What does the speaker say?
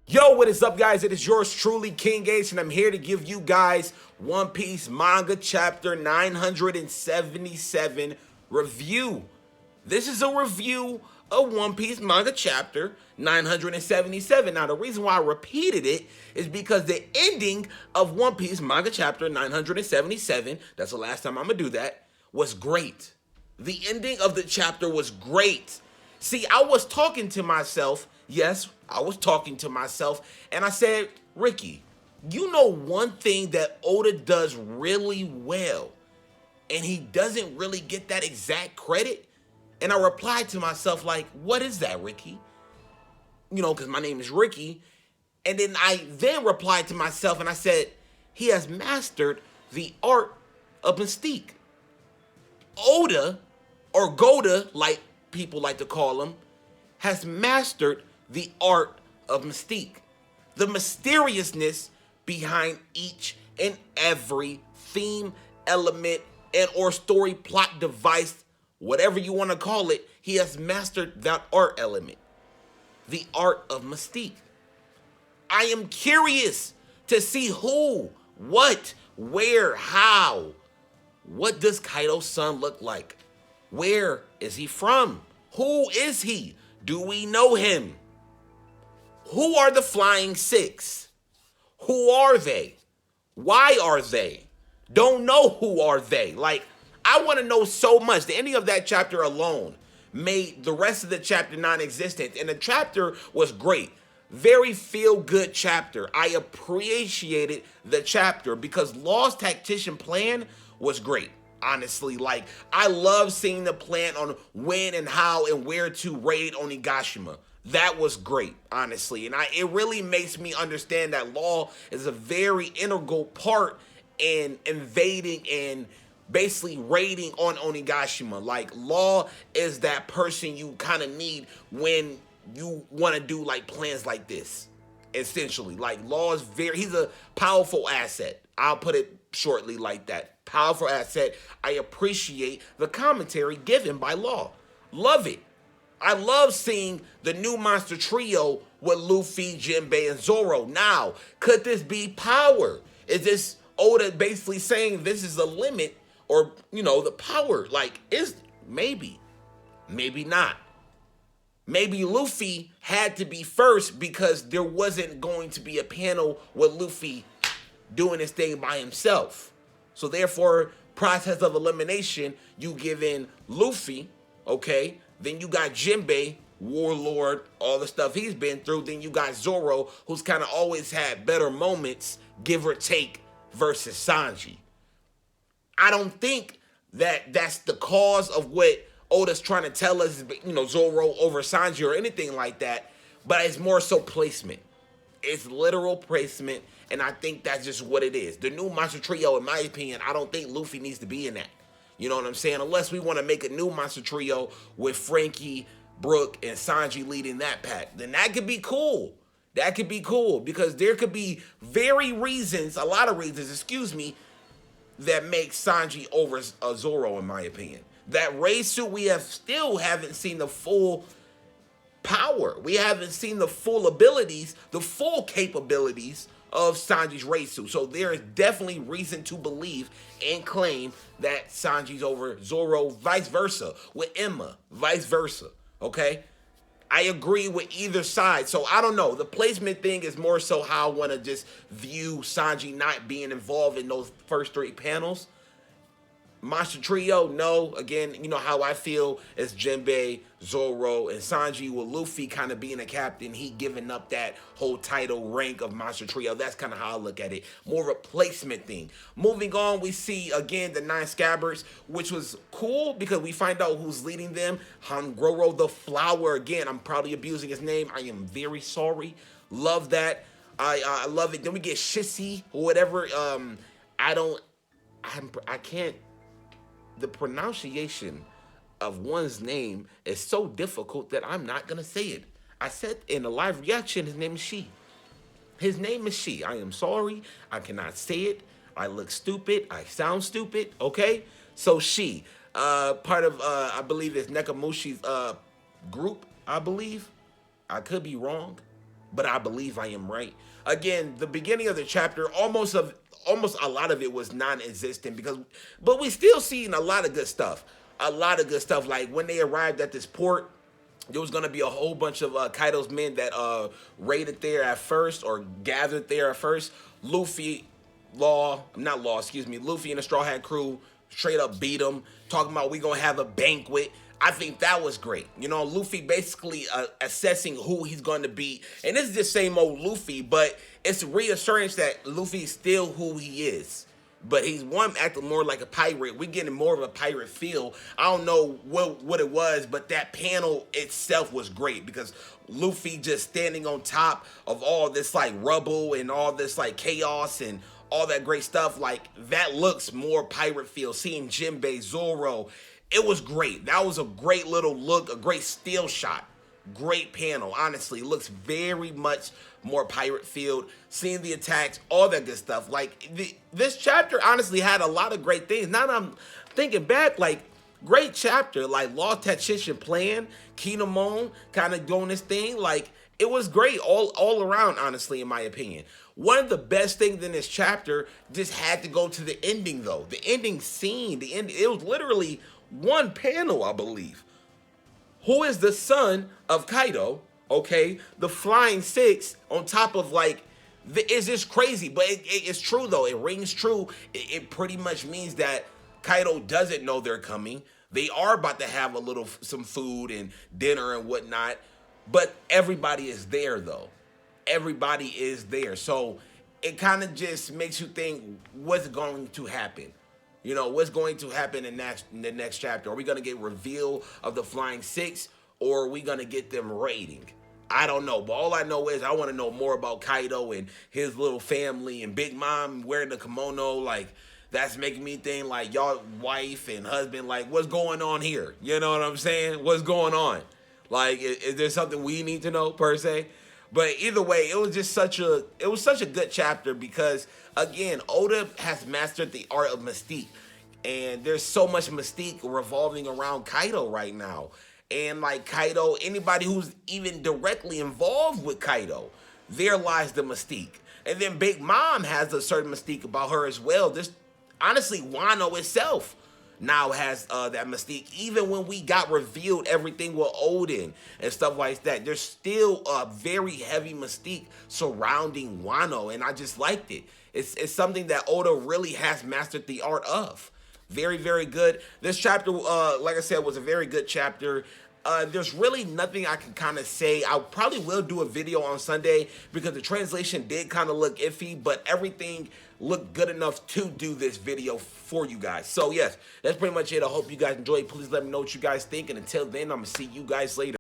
Yo, what is up, guys? It is yours truly, King H, and I'm here to give you guys One Piece Manga Chapter 977 review. This is a review of One Piece Manga Chapter 977. Now, the reason why I repeated it is because the ending of One Piece Manga Chapter 977, that's the last time I'm going to do that, was great. The ending of the chapter was great. See, I was talking to myself. Yes, I was talking to myself, and I said, Ricky, you know one thing that Oda does really well, and he doesn't really get that exact credit? And I replied to myself, like, what is that, Ricky? You know, because my name is Ricky. And then I replied to myself, and I said, he has mastered the art of mystique. Oda, or Goda, like people like to call him, has mastered the art of mystique. The mysteriousness behind each and every theme, element, and or story plot device, whatever you want to call it, he has mastered that art element. The art of mystique. I am curious to see who, what, where, how. What does Kaido's son look like? Where is he from? Who is he? Do we know him? Who are the Flying Six? Who are they? Why are they? Don't know who are they. Like, I want to know so much. The ending of that chapter alone made the rest of the chapter non-existent. And the chapter was great. Very feel-good chapter. I appreciated the chapter because Law's Tactician plan was great. Honestly, like, I love seeing the plan on when and how and where to raid Onigashima. That was great, honestly. And it really makes me understand that Law is a very integral part in invading and basically raiding on Onigashima. Like, Law is that person you kind of need when you want to do like plans like this. Essentially, like, Law is he's a powerful asset. I'll put it shortly like that. Powerful asset. I appreciate the commentary given by Law. Love it. I love seeing the new monster trio with Luffy, Jinbei, and Zoro. Now, could this be power? Is this Oda basically saying this is the limit, or, you know, the power? Like, is maybe not. Maybe Luffy had to be first because there wasn't going to be a panel with Luffy doing his thing by himself. So therefore, process of elimination, you give in Luffy, okay? Then you got Jinbei, Warlord, all the stuff he's been through. Then you got Zoro, who's kind of always had better moments, give or take, versus Sanji. I don't think that that's the cause of what Oda's trying to tell us, you know, Zoro over Sanji or anything like that. But it's more so placement. It's literal placement, and I think that's just what it is. The new monster trio, in my opinion, I don't think Luffy needs to be in that. You know what I'm saying? Unless we want to make a new monster trio with Frankie, Brook, and Sanji leading that pack. Then that could be cool. That could be cool because there could be a lot of reasons, that make Sanji over Zoro, in my opinion. That raid suit, we still haven't seen the full power. We haven't seen the full abilities, the full capabilities of Sanji's raid suit. So there is definitely reason to believe and claim that Sanji's over Zoro, vice versa, with Emma, vice versa, okay? I agree with either side. So I don't know. The placement thing is more so how I want to just view Sanji not being involved in those first three panels. Monster Trio, no. Again, you know how I feel as Jinbei, Zoro, and Sanji with Luffy kind of being a captain. He giving up that whole title rank of Monster Trio. That's kind of how I look at it. More of a placement thing. Moving on, we see, again, the 9 Scabbards, which was cool because we find out who's leading them. Hangoro the Flower. Again, I'm probably abusing his name. I am very sorry. Love that. I love it. Then we get Shissy or whatever. I can't. The pronunciation of one's name is so difficult that I'm not going to say it. I said in a live reaction, his name is She. His name is She. I am sorry. I cannot say it. I look stupid. I sound stupid. Okay? So She. part of I believe it's Nekamushi's group. I believe. I could be wrong, but I believe I am right. Again, the beginning of the chapter, almost a lot of it was non-existent but we still seen a lot of good stuff. A lot of good stuff. Like when they arrived at this port, there was gonna be a whole bunch of Kaido's men that raided there at first or gathered there at first. Luffy, Luffy and the Straw Hat crew straight up beat him, talking about we gonna have a banquet. I think that was great. You know, Luffy basically assessing who he's going to be. And this is the same old Luffy, but it's reassurance that Luffy's still who he is. But he's acting more like a pirate. We're getting more of a pirate feel. I don't know what it was, but that panel itself was great because Luffy just standing on top of all this like rubble and all this like chaos and all that great stuff. Like that looks more pirate feel. Seeing Jinbei, Zoro, it was great. That was a great little look, a great still shot. Great panel, honestly. Looks very much more pirate field. Seeing the attacks, all that good stuff. Like, this chapter honestly had a lot of great things. Now that I'm thinking back, like, great chapter. Like, Lost Tactician playing, Kinemon kind of doing this thing. Like, it was great all around, honestly, in my opinion. One of the best things in this chapter just had to go to the ending, though. The ending scene, it was literally one panel, I believe. Who is the son of Kaido? Okay, the Flying Six on top of like, it's just crazy, but it's true though. It rings true. It pretty much means that Kaido doesn't know they're coming. They are about to have some food and dinner and whatnot, but everybody is there though. Everybody is there, so it kind of just makes you think what's going to happen. You know, what's going to happen in the next chapter? Are we going to get reveal of the Flying Six, or are we going to get them raiding? I don't know, but all I know is I want to know more about Kaido and his little family and Big Mom wearing the kimono. Like, that's making me think, like, y'all wife and husband, like, what's going on here? You know what I'm saying? What's going on? Like, is there something we need to know, per se? But either way, it was such a good chapter because, again, Oda has mastered the art of mystique. And there's so much mystique revolving around Kaido right now. And like Kaido, anybody who's even directly involved with Kaido, there lies the mystique. And then Big Mom has a certain mystique about her as well. Honestly, Wano itself now has that mystique. Even when we got revealed everything with Odin and stuff like that, there's still a very heavy mystique surrounding Wano, and I just liked it. It's something that Oda really has mastered the art of. Very, very good. This chapter, like I said, was a very good chapter. There's really nothing I can kind of say. I probably will do a video on Sunday because the translation did kind of look iffy, but everything looked good enough to do this video for you guys. So yes, that's pretty much it. I hope you guys enjoyed. Please let me know what you guys think, and until then, I'm gonna see you guys later.